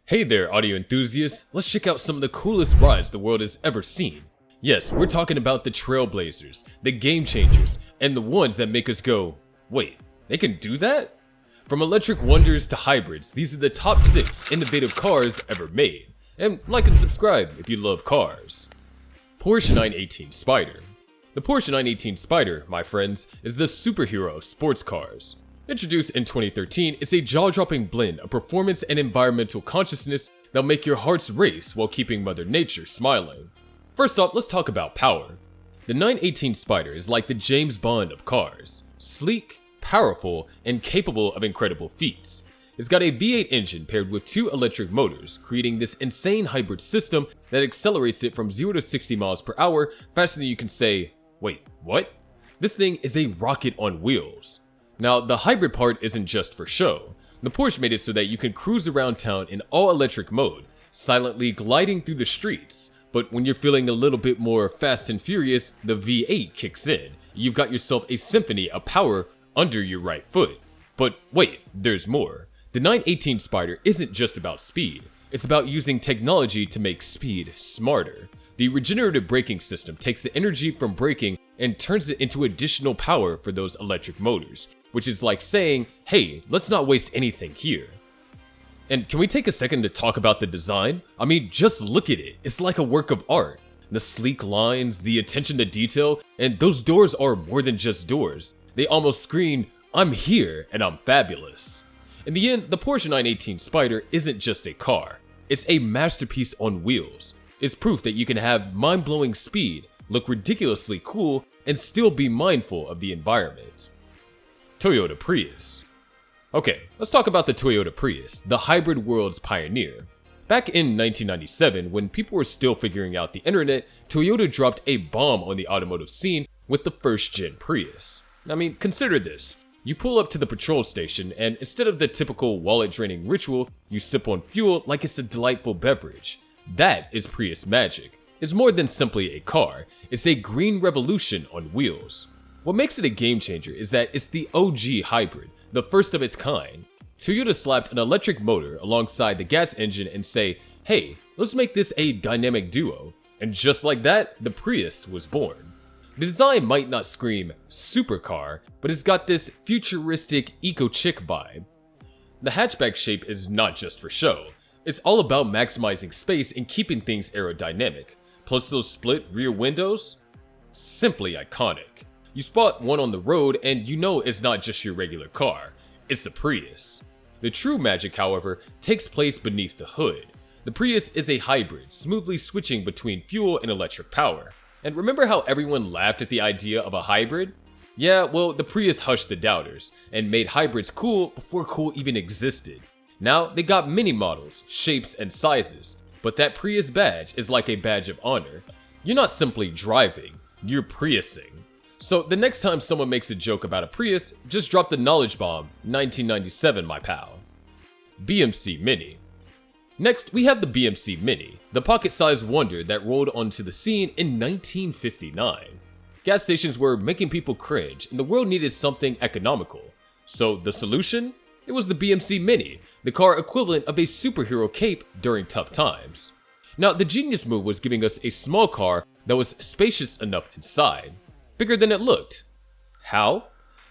Hey there, audio enthusiasts. Let's check out some of the coolest rides the world has ever seen. Yes, we're talking about the trailblazers, the game changers, and the ones that make us go, wait, they can do that? From electric wonders to hybrids, these are the top 6 innovative cars ever made. And like and subscribe if you love cars. Porsche 918 Spyder. The Porsche 918 Spyder, my friends, is the superhero of sports cars. Introduced in 2013, it's a jaw-dropping blend of performance and environmental consciousness that'll make your hearts race while keeping Mother Nature smiling. First off, let's talk about power. The 918 Spyder is like the James Bond of cars. Sleek, powerful, and capable of incredible feats. It's got a V8 engine paired with 2 electric motors, creating this insane hybrid system that accelerates it from 0 to 60 miles per hour faster than you can say, wait, what? This thing is a rocket on wheels. Now, the hybrid part isn't just for show. The Porsche made it so that you can cruise around town in all-electric mode, silently gliding through the streets. But when you're feeling a little bit more fast and furious, the V8 kicks in. You've got yourself a symphony of power under your right foot. But wait, there's more. The 918 Spyder isn't just about speed. It's about using technology to make speed smarter. The regenerative braking system takes the energy from braking and turns it into additional power for those electric motors, which is like saying, hey, let's not waste anything here. And can we take a second to talk about the design? I mean, just look at it. It's like a work of art. The sleek lines, the attention to detail, and those doors are more than just doors. They almost scream, I'm here and I'm fabulous. In the end, the Porsche 918 Spyder isn't just a car. It's a masterpiece on wheels. It's proof that you can have mind-blowing speed, look ridiculously cool, and still be mindful of the environment. Toyota Prius. Okay, let's talk about the Toyota Prius, the hybrid world's pioneer. Back in 1997, when people were still figuring out the internet, Toyota dropped a bomb on the automotive scene with the first-gen Prius. I mean, consider this. You pull up to the petrol station, and instead of the typical wallet-draining ritual, you sip on fuel like it's a delightful beverage. That is Prius magic. It's more than simply a car, it's a green revolution on wheels. What makes it a game changer is that it's the OG hybrid, the first of its kind. Toyota slapped an electric motor alongside the gas engine and say, hey, let's make this a dynamic duo. And just like that, the Prius was born. The design might not scream supercar, but it's got this futuristic eco-chic vibe. The hatchback shape is not just for show. It's all about maximizing space and keeping things aerodynamic. Plus those split rear windows? Simply iconic. You spot one on the road and you know it's not just your regular car, it's a Prius. The true magic, however, takes place beneath the hood. The Prius is a hybrid, smoothly switching between fuel and electric power. And remember how everyone laughed at the idea of a hybrid? Yeah, well, the Prius hushed the doubters and made hybrids cool before cool even existed. Now, they got many models, shapes, and sizes, but that Prius badge is like a badge of honor. You're not simply driving, you're Priusing. So the next time someone makes a joke about a Prius, just drop the knowledge bomb, 1997 my pal. BMC Mini. Next, we have the BMC Mini, the pocket-sized wonder that rolled onto the scene in 1959. Gas stations were making people cringe, and the world needed something economical. So the solution? It was the BMC Mini, the car equivalent of a superhero cape during tough times. Now, the genius move was giving us a small car that was spacious enough inside. Bigger than it looked. How?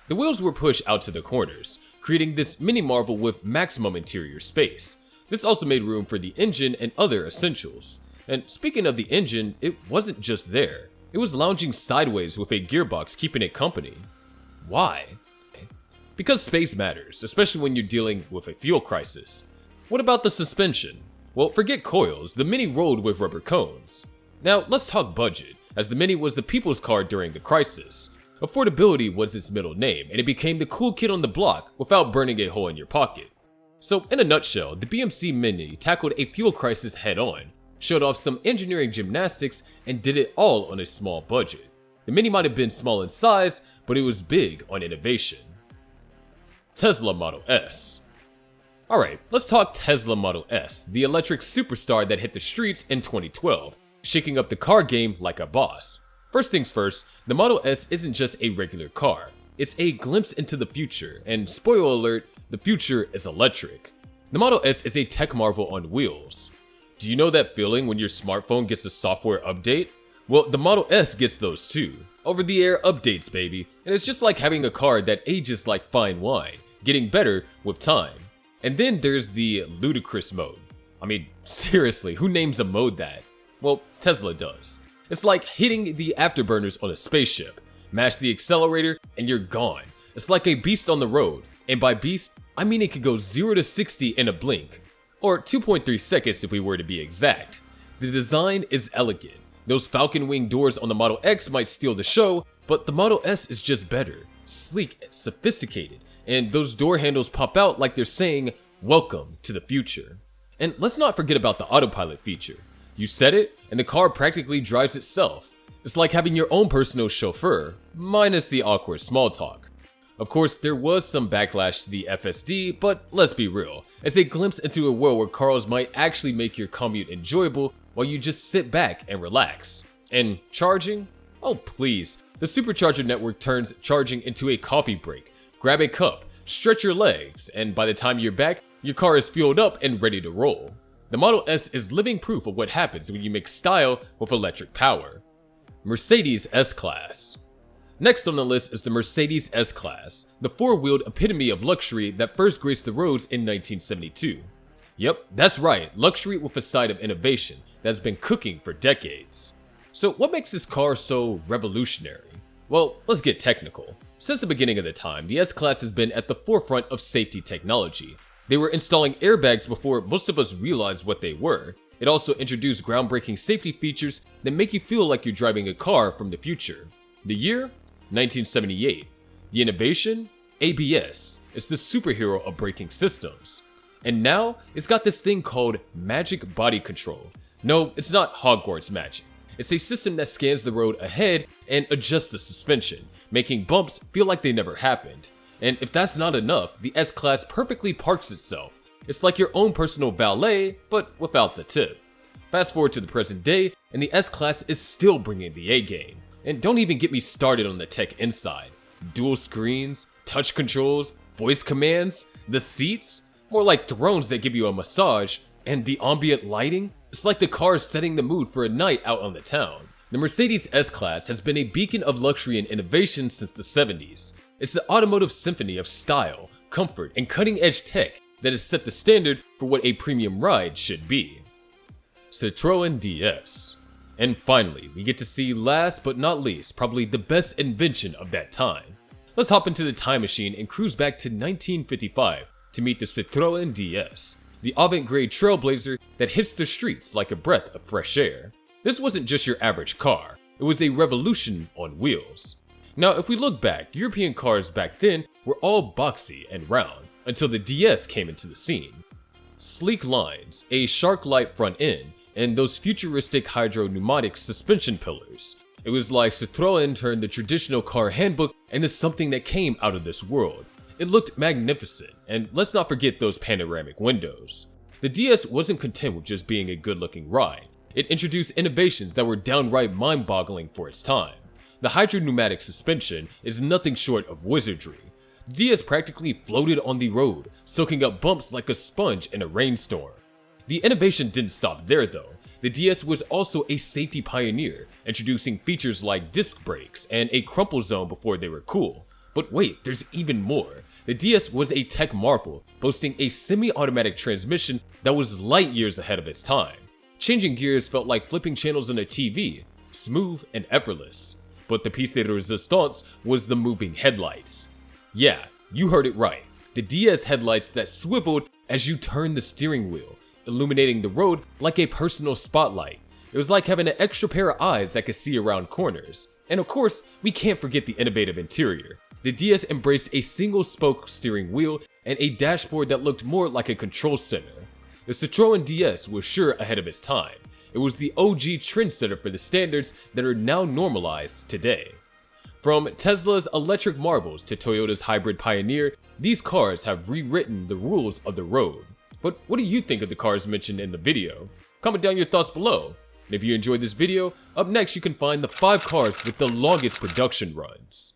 The wheels were pushed out to the corners, creating this mini marvel with maximum interior space. This also made room for the engine and other essentials. And speaking of the engine, it wasn't just there. It was lounging sideways with a gearbox keeping it company. Why? Because space matters, especially when you're dealing with a fuel crisis. What about the suspension? Well, forget coils, the Mini rolled with rubber cones. Now, let's talk budget, as the Mini was the people's car during the crisis. Affordability was its middle name, and it became the cool kid on the block without burning a hole in your pocket. So, in a nutshell, the BMC Mini tackled a fuel crisis head-on, showed off some engineering gymnastics, and did it all on a small budget. The Mini might have been small in size, but it was big on innovation. Tesla Model S. Alright, let's talk Tesla Model S, the electric superstar that hit the streets in 2012, shaking up the car game like a boss. First things first, the Model S isn't just a regular car. It's a glimpse into the future, and spoiler alert, the future is electric. The Model S is a tech marvel on wheels. Do you know that feeling when your smartphone gets a software update? Well, the Model S gets those too. Over-the-air updates, baby. And it's just like having a car that ages like fine wine, getting better with time. And then there's the ludicrous mode. I mean, seriously, who names a mode that? Well, Tesla does. It's like hitting the afterburners on a spaceship. Mash the accelerator and you're gone. It's like a beast on the road. And by beast, I mean it could go 0 to 60 in a blink. Or 2.3 seconds if we were to be exact. The design is elegant. Those falcon wing doors on the Model X might steal the show, but the Model S is just better, sleek, and sophisticated, and those door handles pop out like they're saying, "Welcome to the future." And let's not forget about the autopilot feature. You set it, and the car practically drives itself. It's like having your own personal chauffeur, minus the awkward small talk. Of course, there was some backlash to the FSD, but let's be real, it's a glimpse into a world where cars might actually make your commute enjoyable while you just sit back and relax. And charging? Oh please, the supercharger network turns charging into a coffee break. Grab a cup, stretch your legs, and by the time you're back, your car is fueled up and ready to roll. The Model S is living proof of what happens when you mix style with electric power. Mercedes S-Class. Next on the list is the Mercedes S-Class, the four-wheeled epitome of luxury that first graced the roads in 1972. Yep, that's right, luxury with a side of innovation that has been cooking for decades. So what makes this car so revolutionary? Well, let's get technical. Since the beginning of the time, the S-Class has been at the forefront of safety technology. They were installing airbags before most of us realized what they were. It also introduced groundbreaking safety features that make you feel like you're driving a car from the future. The year? 1978. The innovation? ABS. It's the superhero of braking systems. And now, it's got this thing called Magic Body Control. No, it's not Hogwarts magic. It's a system that scans the road ahead and adjusts the suspension, making bumps feel like they never happened. And if that's not enough, the S-Class perfectly parks itself. It's like your own personal valet, but without the tip. Fast forward to the present day, and the S-Class is still bringing the A-game. And don't even get me started on the tech inside. Dual screens, touch controls, voice commands, the seats, more like thrones that give you a massage, and the ambient lighting. It's like the car is setting the mood for a night out on the town. The Mercedes S-Class has been a beacon of luxury and innovation since the 70s. It's the automotive symphony of style, comfort, and cutting-edge tech that has set the standard for what a premium ride should be. Citroën DS. And finally, we get to see last but not least, probably the best invention of that time. Let's hop into the time machine and cruise back to 1955 to meet the Citroën DS, the avant-garde trailblazer that hits the streets like a breath of fresh air. This wasn't just your average car, it was a revolution on wheels. Now, if we look back, European cars back then were all boxy and round, until the DS came into the scene. Sleek lines, a shark-like front end, and those futuristic hydro-pneumatic suspension pillars. It was like Citroën turned the traditional car handbook into something that came out of this world. It looked magnificent, and let's not forget those panoramic windows. The DS wasn't content with just being a good-looking ride. It introduced innovations that were downright mind-boggling for its time. The hydro-pneumatic suspension is nothing short of wizardry. The DS practically floated on the road, soaking up bumps like a sponge in a rainstorm. The innovation didn't stop there though. The DS was also a safety pioneer, introducing features like disc brakes and a crumple zone before they were cool. But wait, there's even more. The DS was a tech marvel, boasting a semi-automatic transmission that was light years ahead of its time. Changing gears felt like flipping channels on a TV, smooth and effortless. But the piece de resistance was the moving headlights. Yeah, you heard it right. The DS headlights that swiveled as you turned the steering wheel, illuminating the road like a personal spotlight. It was like having an extra pair of eyes that could see around corners. And of course, we can't forget the innovative interior. The DS embraced a single spoke steering wheel and a dashboard that looked more like a control center. The Citroën DS was sure ahead of its time. It was the OG trendsetter for the standards that are now normalized today. From Tesla's electric marvels to Toyota's hybrid pioneer, these cars have rewritten the rules of the road. But what do you think of the cars mentioned in the video? Comment down your thoughts below. And if you enjoyed this video, up next you can find the 5 cars with the longest production runs.